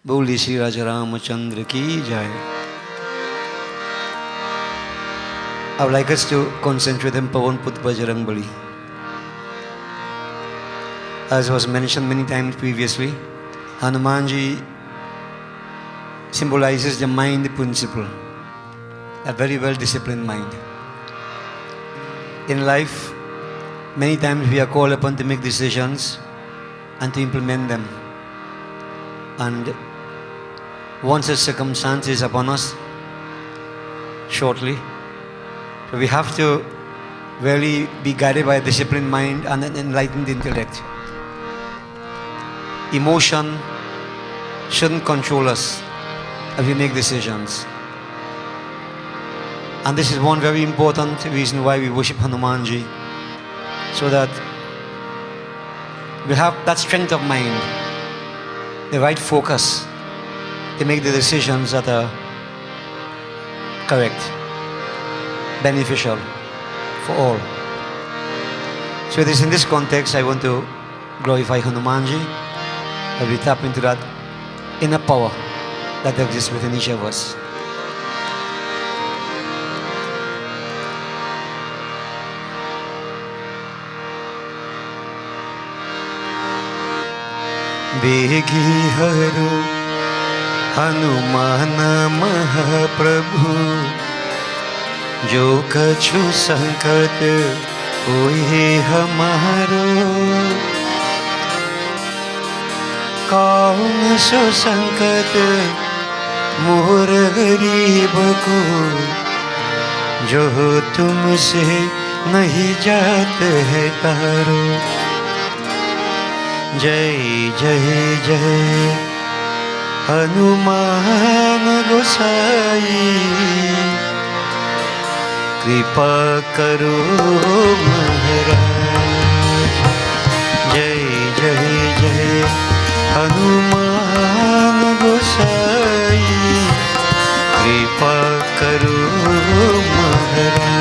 बोली श्री राजा रामचंद्र की जय. I would like us to concentrate on Pawan Put Bajrang Bali. As was mentioned many times previously, Hanumanji symbolizes the mind principle, a very well disciplined mind. In life, many times we are called upon to make decisions and to implement them. And once a circumstance is upon us, shortly, so we have to really be guided by a disciplined mind and an enlightened intellect. Emotion shouldn't control us as we make decisions. And this is one very important reason why we worship Hanumanji, so that we have that strength of mind, the right focus to make the decisions that are correct, beneficial for all. So it is in this context I want to glorify Hanumanji, and we tap into that inner power that exists within each of us. बेगी हरो हनुमान महाप्रभु, जो कछु संकट होए हमारो, कौन सो संकट मोर गरीब को, जो तुमसे नहीं जात है तारो. जय जय जय हनुमान गोसाई, कृपा करो महाराज. जय जय जय हनुमान गोसाई, कृपा करो महाराज.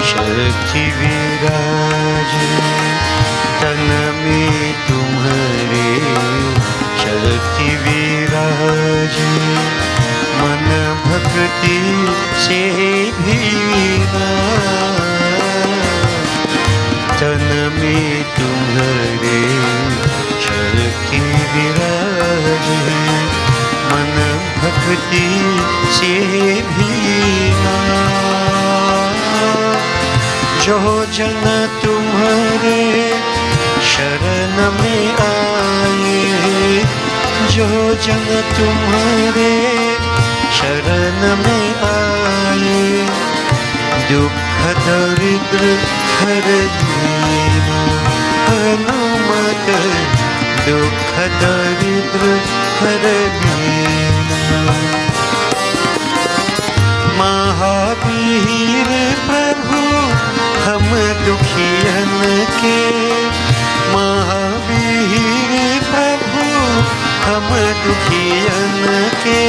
शक्ति विराज, तन में तुम्हारे शक्ति विराज, मन भक्ति से भीना, तन में तुम्हारे शक्ति विराज, मन भक्ति से भीना. जो जन तुम्हारे शरण में आए, जो जन तुम्हारे शरण में आए, दुख दरिद्र हर देना हनुमत, दुख दरिद्र हर देना. महावीर प्रभु हम दुखियन के, महावीर प्रभु हम दुखियन के,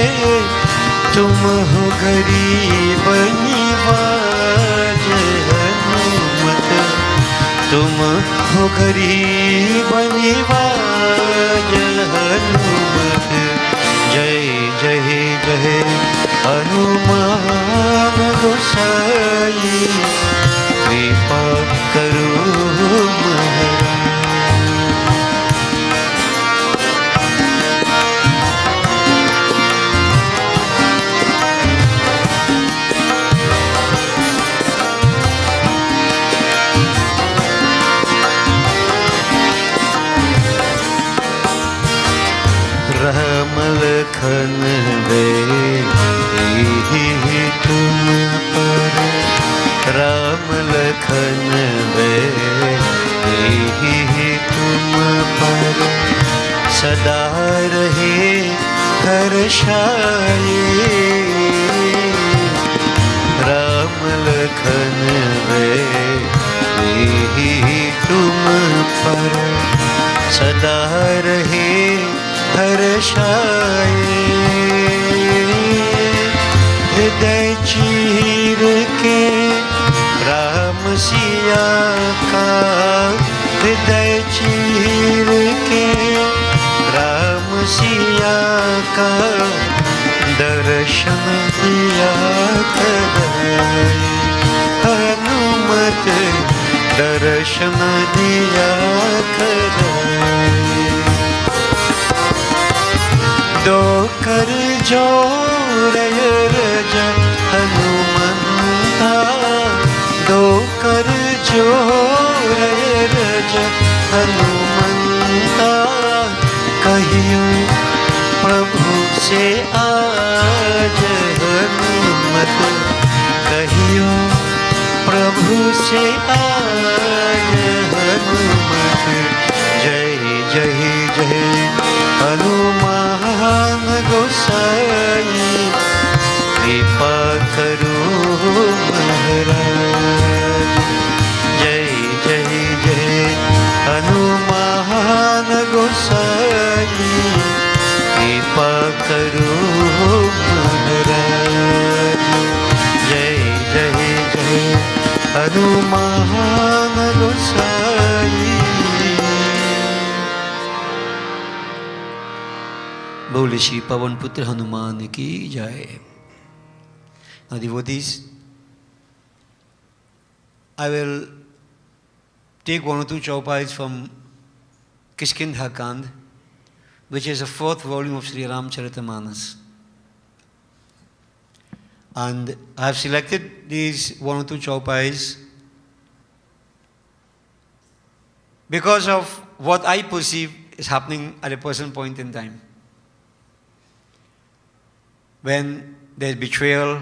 तुम हो गरीब निवाज हनुमत, तुम हो गरीब निवाज हनुमत. जय जय जय हनुमान गोसाई, कृपा करो महाराज. राम लखन दे तुम पर, सदा रहे हर्षाए। हृदय चीर के राम सिया का, हृदय चीर के राम सिया का दर्शन दिया कराए। हनुमत दर्शन दिया कराए। दो कर जोड़य रज हनुमंता, दो कर जोड़य रज हनुमंता। कहियो प्रभु से आज हनुमत, कहियो प्रभु से आज हनुमत। जय जय जय हनुमान गोसाई, कृपा करो महाराज। जय जय जय हनुमान गोसाई, कृपा करो महाराज। जय जय जय हनुमान गोसाई। बोले श्री पवन पुत्र हनुमान की जय। Now devotees, I will take one or two chaupais from Kishkindha Kand, which is the 4th volume of Sri Ramcharitamanas. And I have selected these one or two chaupais because of what I perceive is happening at a present point in time. When there is betrayal,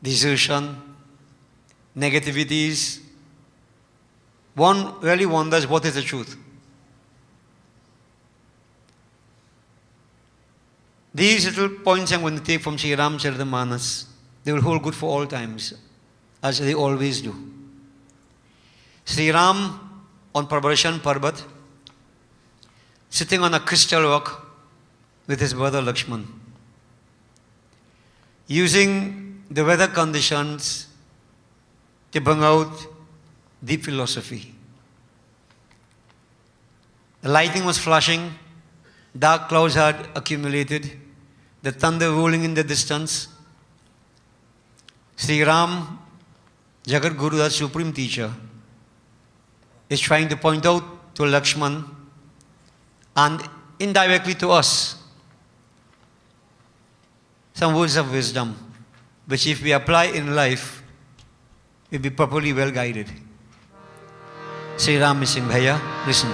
desertion, negativities, one really wonders what is the truth. These little points I'm going to take from Sri Ramcharitamanas, they will hold good for all times, as they always do. Sri Ram on Prabharshan Parbat, sitting on a crystal rock with his brother Lakshman, using the weather conditions to bring out deep philosophy. The lightning was flashing, dark clouds had accumulated, the thunder rolling in the distance. Sri Ram, Jagat Guru, the supreme teacher, is trying to point out to Lakshman and indirectly to us some words of wisdom, which if we apply in life, we'll be properly well guided. Sri Ram is saying, Bhaiya, listen.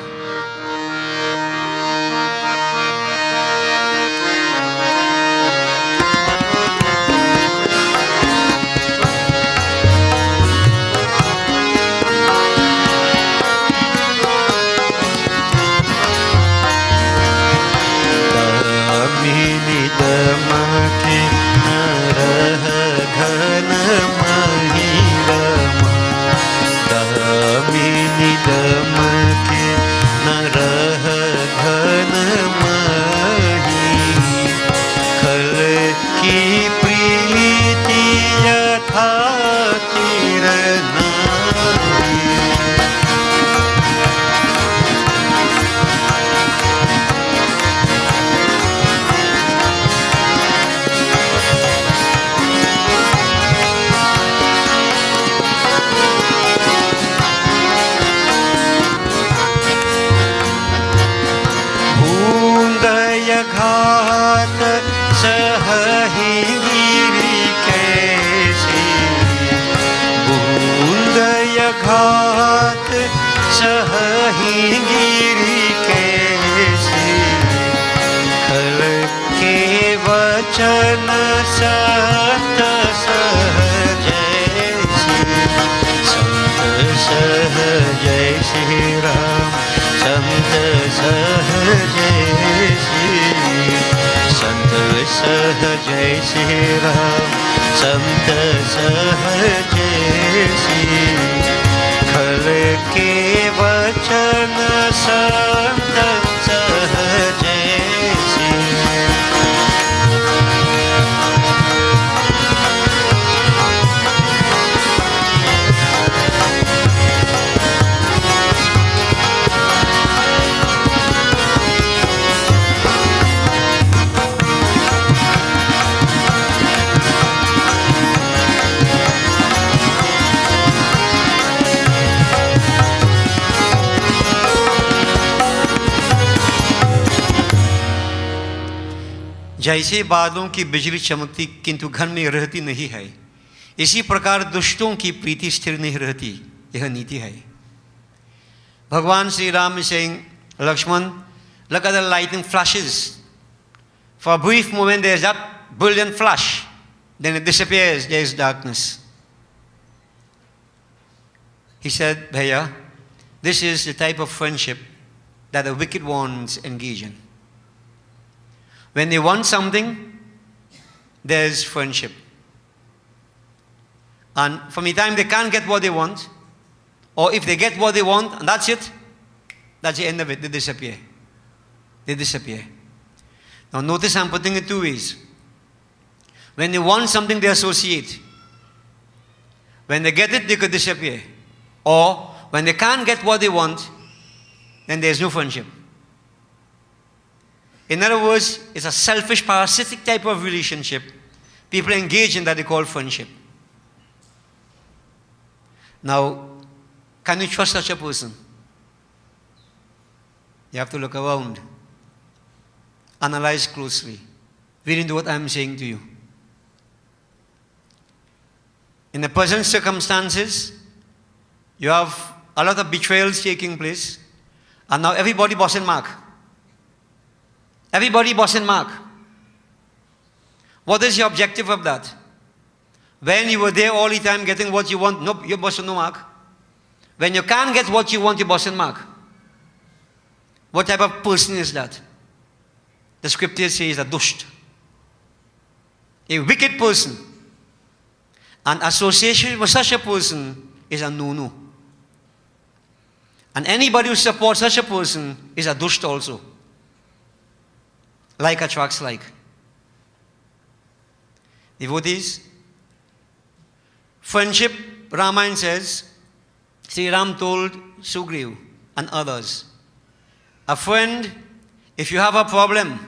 के वचन सा जैसे बादलों की बिजली चमकती किंतु घर में रहती नहीं है, इसी प्रकार दुष्टों की प्रीति स्थिर नहीं रहती, यह नीति है. भगवान Shri Ram is saying, Lakshman, look at the lightning flashes. For a brief moment there is that brilliant flash, then it disappears, there is darkness. He said, Bhaiya, this is the type of friendship that the wicked ones engage in. When they want something, there is friendship. And from the time they can't get what they want, or if they get what they want, and that's it, that's the end of it, they disappear. They disappear. Now notice I'm putting it two ways. When they want something, they associate. When they get it, they could disappear. Or when they can't get what they want, then there's no friendship. In other words, it's a selfish, parasitic type of relationship people engage in that they call friendship. Now, can you trust such a person? You have to look around. Analyze closely. Read into what I'm saying to you. In the present circumstances, you have a lot of betrayals taking place, and now everybody boss and mark. Everybody boss and mark. What is your objective of that? When you were there all the time getting what you want, nope, your boss and no mark. When you can't get what you want, your boss and mark. What type of person is that? The scripture says a dusht. A wicked person. And association with such a person is a no-no. And anybody who supports such a person is a dusht also. Like attracts like. Devotees, friendship, Ramayana says, Sri Ram told Sugriv and others, a friend, if you have a problem,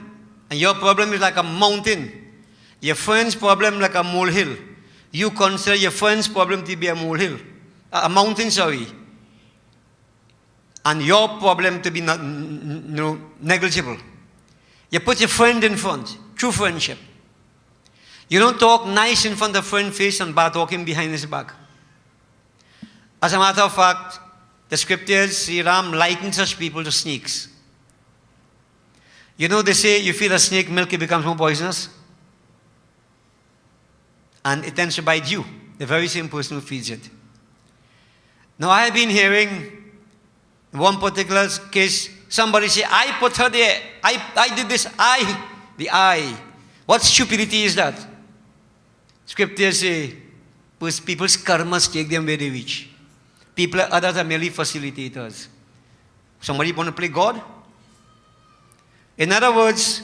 and your problem is like a mountain, your friend's problem like a molehill, you consider your friend's problem to be a molehill, a mountain, sorry, and your problem to be negligible. You put your friend in front, true friendship. You don't talk nice in front of friend's face and bad talking behind his back. As a matter of fact, the scriptures, Sri Ram likens such people to snakes. You know, they say you feed a snake milk, it becomes more poisonous. And it tends to bite you, the very same person who feeds it. Now, I have been hearing, in one particular case, somebody say, I put her there, I did this, the I. What stupidity is that? Scriptures say, people's karmas take them where they reach. Others are merely facilitators. Somebody want to play God? In other words,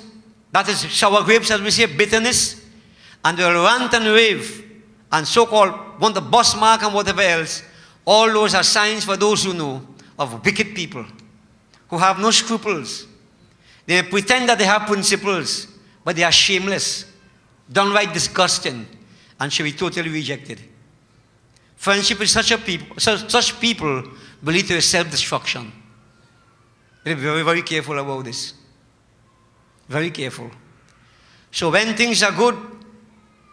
that is sour grapes, as we say, bitterness, and they'll rant and rave, and so-called want the boss mark and whatever else. All those are signs for those who know of wicked people, who have no scruples. They pretend that they have principles, but they are shameless, downright disgusting, and should be totally rejected. Friendship with such people will lead to self-destruction. Be very, very careful about this. Very careful. So when things are good,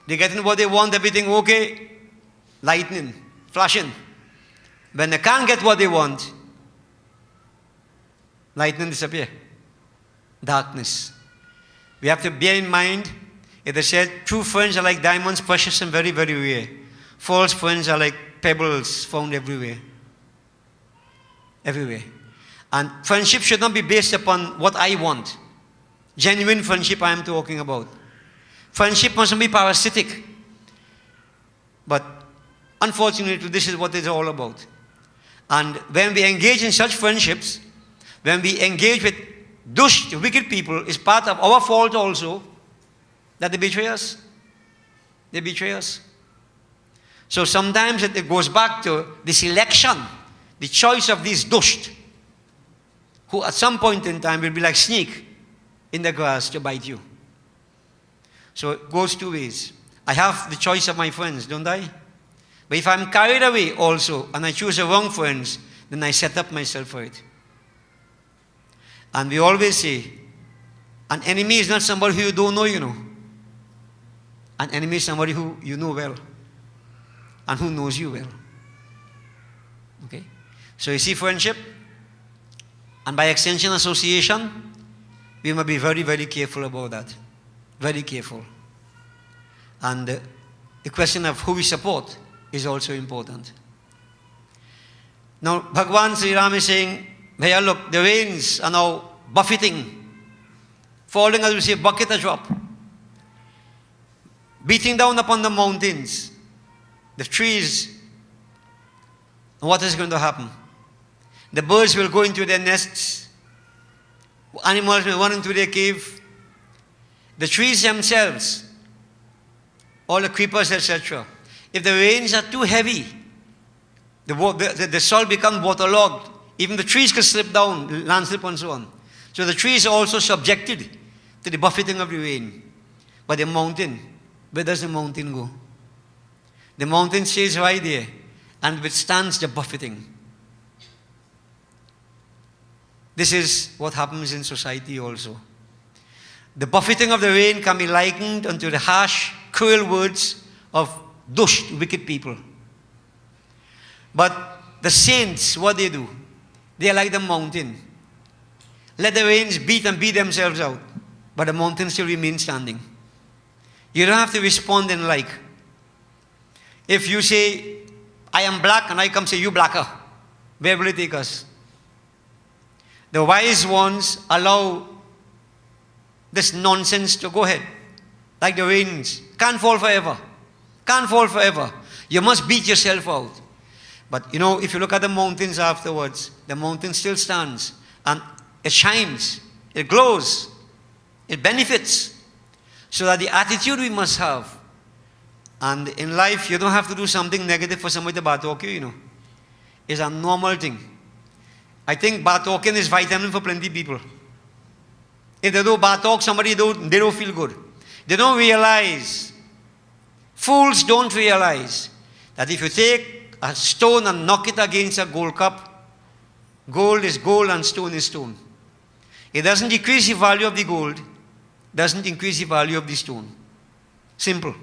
they get in what they want, everything okay, lightning, flashing. When they can't get what they want, lightning disappear. Darkness. We have to bear in mind, it is said, true friends are like diamonds, precious and very, very rare. False friends are like pebbles found everywhere. Everywhere. And friendship should not be based upon what I want. Genuine friendship I am talking about. Friendship mustn't be parasitic. But unfortunately, this is what it's all about. And when we engage in such friendships, when we engage with dusht, wicked people, it's part of our fault also that they betray us. They betray us. So sometimes it goes back to the selection, the choice of these dusht, who at some point in time will be like snake in the grass to bite you. So it goes two ways. I have the choice of my friends, don't I? But if I'm carried away also, and I choose the wrong friends, then I set up myself for it. And we always say, An enemy is not somebody who you don't know, you know. An enemy is somebody who you know well and who knows you well. Okay? So you see friendship, and by extension association, we must be very, very careful about that. Very careful. And the question of who we support is also important. Now, Bhagwan Sri Ram is saying, Bhaiya, look, the rains are now buffeting, falling as we say, bucket a drop, beating down upon the mountains, the trees. What is going to happen? The birds will go into their nests, animals will run into their cave, the trees themselves, all the creepers, etc. If the rains are too heavy, the soil becomes waterlogged. Even the trees can slip down, landslip and so on. So the trees are also subjected to the buffeting of the rain. But the mountain, where does the mountain go? The mountain stays right there and withstands the buffeting. This is what happens in society also. The buffeting of the rain can be likened unto the harsh, cruel words of dusht, wicked people. But the saints, what they do? They are like the mountain. Let the rains beat and beat themselves out, but the mountain still remains standing. You don't have to respond in like. If you say, I am black, and I come say, you blacker, where will it take us? The wise ones allow this nonsense to go ahead. Like the rains. Can't fall forever. Can't fall forever. You must beat yourself out. But you know, if you look at the mountains afterwards, the mountain still stands. And it shines. It glows. It benefits. So that the attitude we must have. And in life, you don't have to do something negative for somebody to bad talk you, you know. It's a normal thing. I think bad talking is vitamin for plenty of people. If they do bad talk, they don't feel good. They don't realize, fools don't realize, that if you take a stone and knock it against a gold cup, gold is gold and stone is stone. It doesn't decrease the value of the gold, doesn't increase the value of the stone. Simple.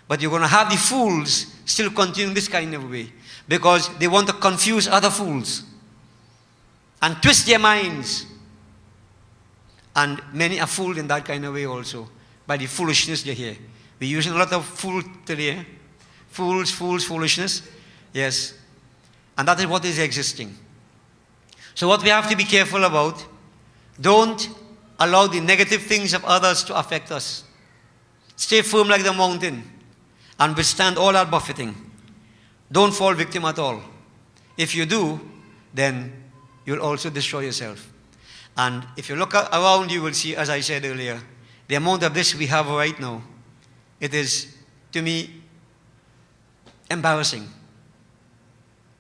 But you're going to have the fools still continue this kind of way, because they want to confuse other fools and twist their minds. And many are fooled in that kind of way also, by the foolishness they hear. We're using a lot of fool today. Fools, foolishness. Yes. And that is what is existing. So what we have to be careful about, don't allow the negative things of others to affect us. Stay firm like the mountain and withstand all our buffeting. Don't fall victim at all. If you do, then you'll also destroy yourself. And if you look around, you will see, as I said earlier, the amount of this we have right now. It is, to me, embarrassing.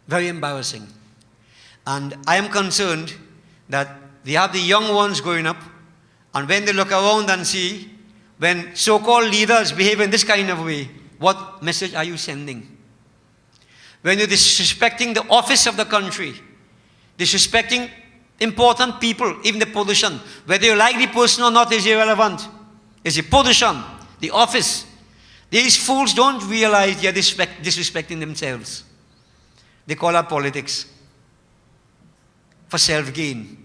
Very embarrassing. And I am concerned that they have the young ones growing up, and when they look around and see, when so-called leaders behave in this kind of way, what message are you sending? When you're disrespecting the office of the country, disrespecting important people, even the position, whether you like the person or not is irrelevant. It's the position, the office. These fools don't realize they are disrespecting themselves. They call it politics for self-gain.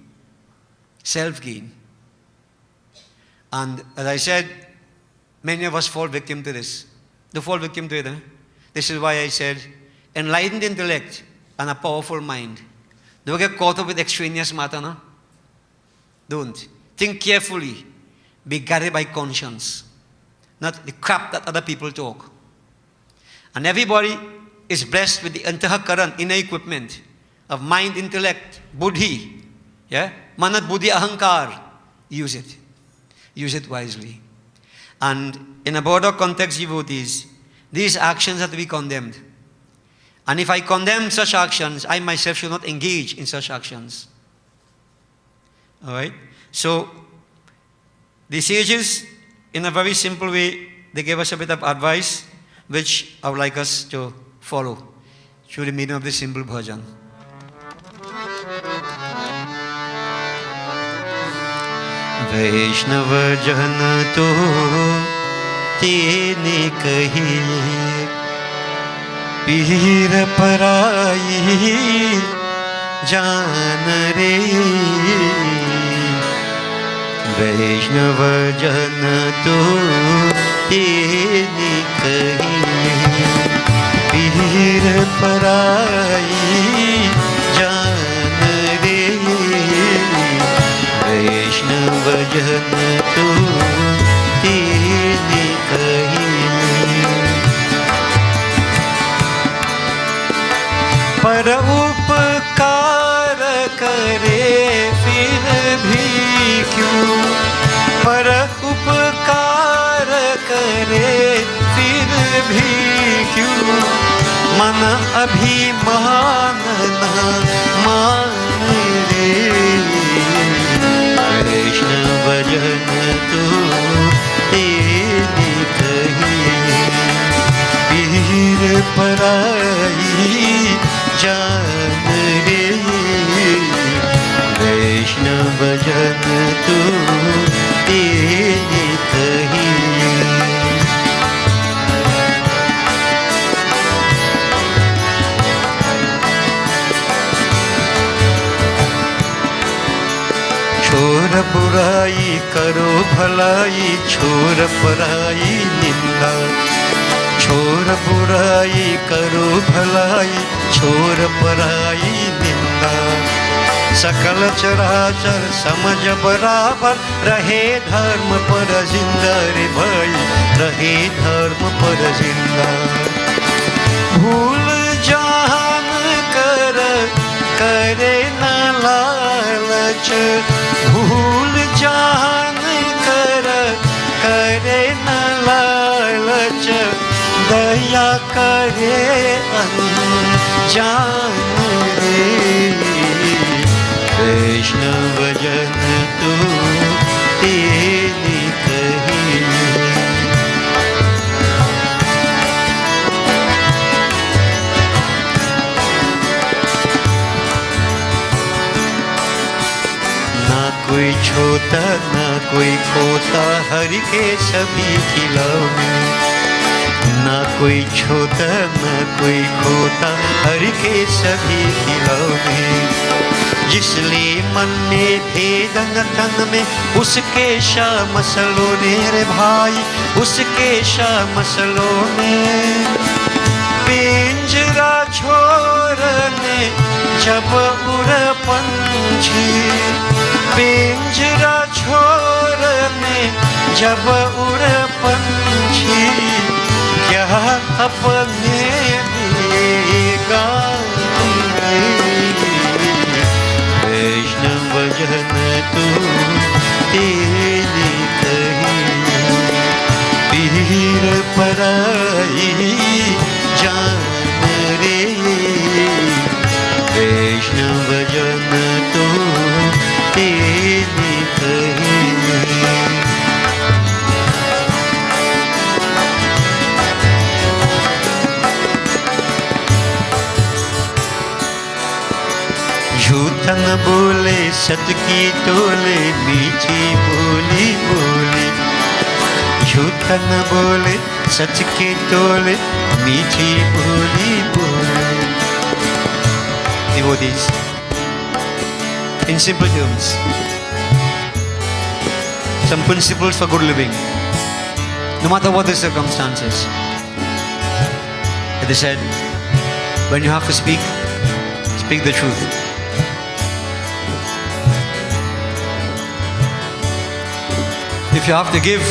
Self-gain. And as I said, many of us fall victim to this. They fall victim to it. This is why I said, enlightened intellect and a powerful mind. Don't get caught up with extraneous matter, no? Don't. Think carefully. Be guided by conscience. Not the crap that other people talk. And everybody is blessed with the antahakaran, inner equipment of mind, intellect, buddhi. Yeah? Manat, buddhi, ahankar. Use it. Use it wisely. And in a broader context, devotees, these actions are to be condemned. And if I condemn such actions, I myself should not engage in such actions. All right? So, the sages, in a very simple way, they gave us a bit of advice, which I would like us to follow through the medium of this simple bhajan. वैष्णव जन तो तेने कहिए, पीर पराई जान रे। वैष्णव जन तो तेने कहिए, पीर पराई जान रे। वैष्णव जन तो तेने कहिए। पर उपकार करे फिर भी क्यों, पर उपकार करे फिर भी क्यों, मन अभिमान न मान रे। वैष्णव जन तो तेने कहिए, पीर पराई जान रे। वैष्णव जन तो तेने कहिए। छोड़ बुराई करो भलाई, छोड़ पराई निंदा। छोड़ बुराई करो भलाई, छोड़ पराई निंदा। सकल चराचर समझ बराबर, रहे धर्म पर जिंदा रे भाई, रहे धर्म पर जिंदा। भूल जान कर करे न लालच, भूल जान कर करे न लालच। दया करे अनजान रे। वैष्णव जन तो तेने कहिए। ना कोई छोटा ना कोई खोता, हरि के सभी खिलौने। ना कोई छोटा ना कोई खोता, हरि के सभी खिलौने। जिसलिए मन में भेद न तन में, उसके श्याम सलोने रे भाई, उसके श्याम सलोने। पिंजरा छोड़ने जब उड़ पंछी, पिंजरा छोड़ने जब उड़ पंछी। क्या अपने गाने। वैष्णव जन तो तेने कहिए, पीर पराई जान रे। वैष्णव जन तो तेने कहिए। झूठ न बोले सत की तोले, मीठी बोली बोली। झूठ न बोले सच के तोले, मीठी बोली बोली। Devotees, in simple terms, some principles for good living, no matter what the circumstances. They said, when you have to speak, speak the truth. If you have to give,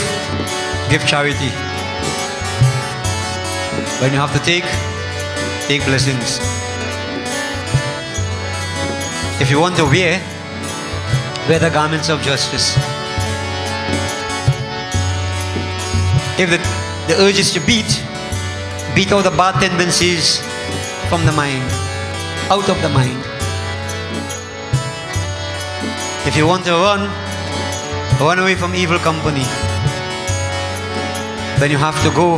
give charity. When you have to take, take blessings. If you want to wear the garments of justice. If the urge is to beat out the bad tendencies from the mind, out of the mind. If you want to run away from evil company, then you have to go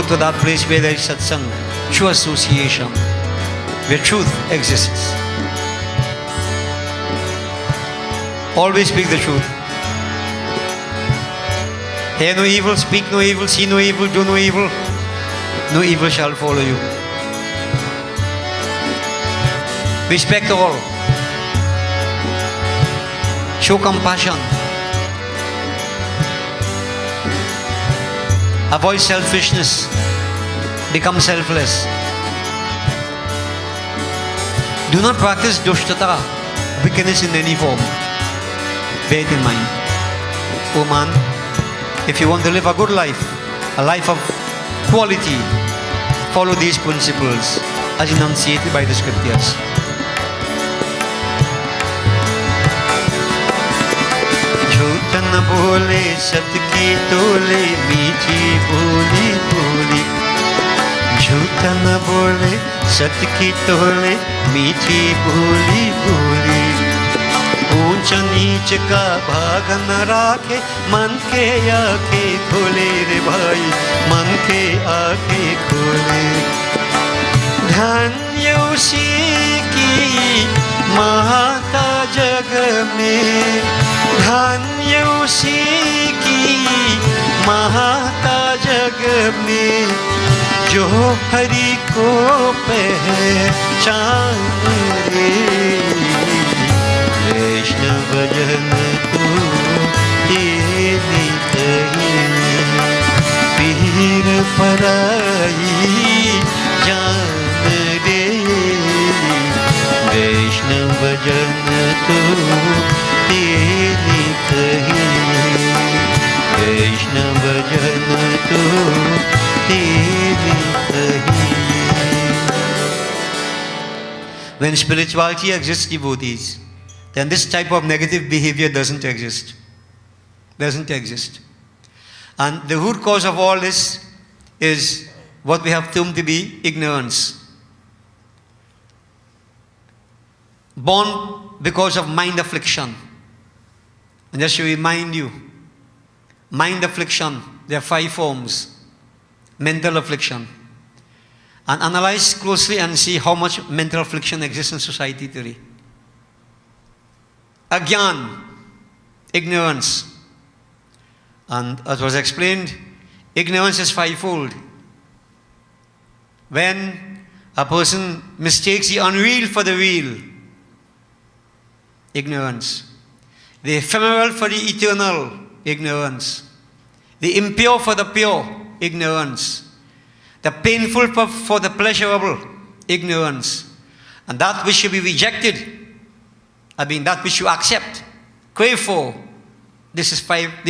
to that place where there is satsang, true association, where truth exists. Always speak the truth. Hear no evil, speak no evil, see no evil, do no evil. No evil shall follow you. Respect all. Show compassion. Avoid selfishness. Become selfless. Do not practice dushtata, wickedness in any form. Bear it in mind. Oh man, if you want to live a good life, a life of quality, follow these principles as enunciated by the scriptures. झूठ न बोले सत्य की तोले मीठी बोली बोली झूठ न बोले सत्य की तोले मीठी बोली बोली ऊंच नीच का भाग न राखे मन के आंखें खोले रे भाई मन के आंखें खोले धन्य उसी की महता जग में धन्य उसी की महता जग में जो हरि को पहचान रे वैष्णव जन को तेरी कहीं पीर पराई जान रे वैष्णव जन को तेरी कहीं वैष्णव जन को तेरी कहीं. When spirituality exists, devotees, then this type of negative behavior doesn't exist. Doesn't exist. And the root cause of all this is what we have termed to be ignorance. Born because of mind affliction. And just to remind you, mind affliction, there are 5 forms. Mental affliction. And analyze closely and see how much mental affliction exists in society today. Agyan, ignorance. And as was explained, ignorance is 5-fold. When a person mistakes the unreal for the real, ignorance. The ephemeral for the eternal, ignorance. The impure for the pure, ignorance. The painful for the pleasurable, ignorance. And that which should be rejected, that which you accept, crave for, these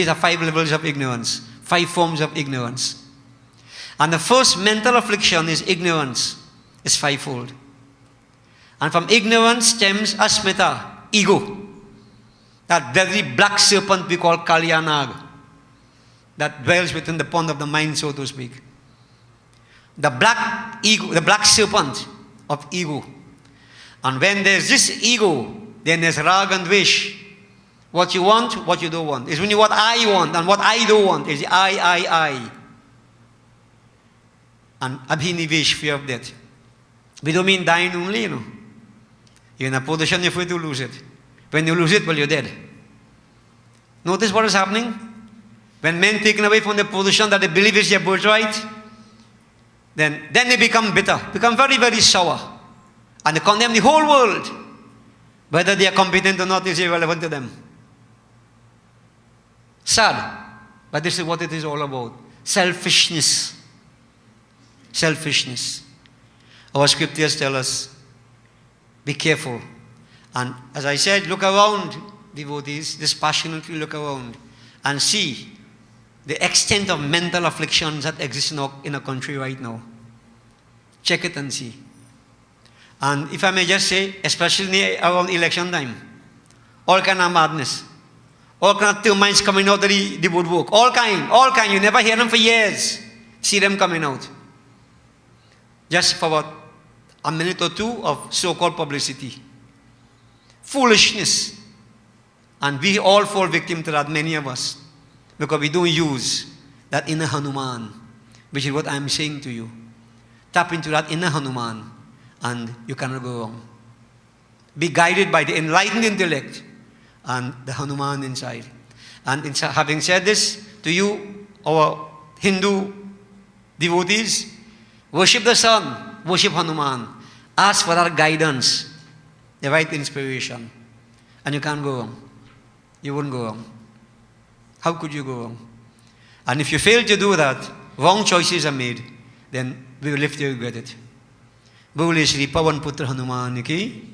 are 5 levels of ignorance, 5 forms of ignorance. And the first mental affliction is ignorance, it's 5-fold. And from ignorance stems asmita, ego. That very black serpent we call Kalyanag, that dwells within the pond of the mind, so to speak. The black ego, the black serpent of ego. And when there's this ego, then there's rag and dvesh. What you want, what you don't want. It's when you what I want and what I don't want. Is I. And abhinivesh, fear of death. We don't mean dying only, You're in a position you're free to lose it. When you lose it, well, you're dead. Notice what is happening? When men taken away from the position that they believe is their birthright, then they become bitter, become very, very sour. And they condemn the whole world. Whether they are competent or not is irrelevant to them. Sad. But this is what it is all about. Selfishness. Selfishness. Our scriptures tell us, be careful. And as I said, look around, devotees, dispassionately look around and see the extent of mental afflictions that exist in our country right now. Check it and see. And if I may just say, especially around election time, all kind of madness, all kind of termites coming out of the woodwork, all kind, you never hear them for years, see them coming out. Just for about a minute or 2 of so-called publicity. Foolishness. And we all fall victim to that, many of us. Because we don't use that inner Hanuman, which is what I'm saying to you. Tap into that inner Hanuman, and you cannot go wrong. Be guided by the enlightened intellect, and the Hanuman inside. And having said this to you, our Hindu devotees, worship the sun, worship Hanuman, ask for our guidance, the right inspiration, and you can't go wrong. You won't go wrong. How could you go wrong? And if you fail to do that, wrong choices are made, then we will live to regret it. Bole Shri Pawan Putra Hanuman ki